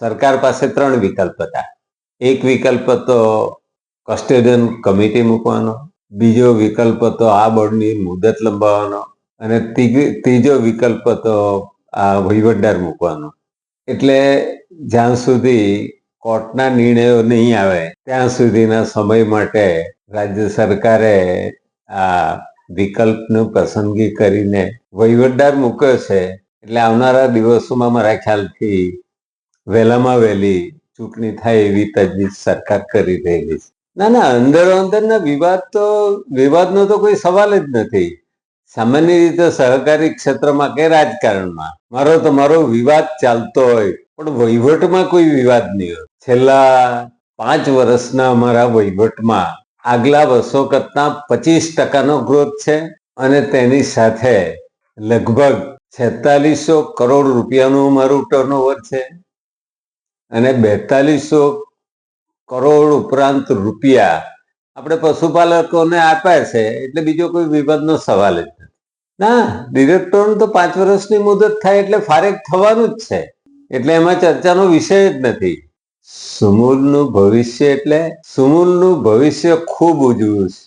સરકાર પાસે 3 વિકલ્પ હતા. એક વિકલ્પ તો કસ્ટોડિયન કમિટી મૂકવાનો, બીજો વિકલ્પ તો આ બોર્ડની મુદત લંબાવવાનો અને ત્રીજો વિકલ્પ તો આ વહીવટદાર મૂકવાનો. એટલે જ્યાં સુધી કોર્ટના નિર્ણયો નહીં આવે ત્યાં સુધીના સમય માટે રાજ્ય સરકારે આ વિકલ્પનું પસંદગી કરીને વહીવટદાર મૂક્યો છે. એટલે આવનારા દિવસોમાં મારા ખ્યાલથી વહેલામાં વહેલી ચૂંટણી થાય એવી તજવીજ સરકાર કરી રહેલી છે. ના, અંદરો અંદરના વિવાદનો તો કોઈ સવાલ જ નથી. સામાન્ય રીતે સહકારી ક્ષેત્રમાં કે રાજકારણમાં મારો વિવાદ ચાલતો હોય પણ વહીવટમાં કોઈ વિવાદ નહીં હોય. છેલ્લા 5 વર્ષના અમારા વહીવટમાં આગલા વર્ષો કરતા 25% ગ્રોથ છે અને તેની સાથે લગભગ 4600 કરોડ રૂપિયાનું અમારું ટર્નઓવર છે અને 4200 કરોડ ઉપરાંત રૂપિયા આપણે પશુપાલકોને આપ્યા છે. એટલે બીજો કોઈ વિવાદનો સવાલ જ નથી. ના, ડિરેક્ટરનું તો 5 વર્ષની મુદત થાય એટલે ફારેક થવાનું જ છે. એટલે એમાં ચર્ચાનો વિષય જ નથી. સુમૂલનું ભવિષ્ય ખૂબ ઉજળું છે.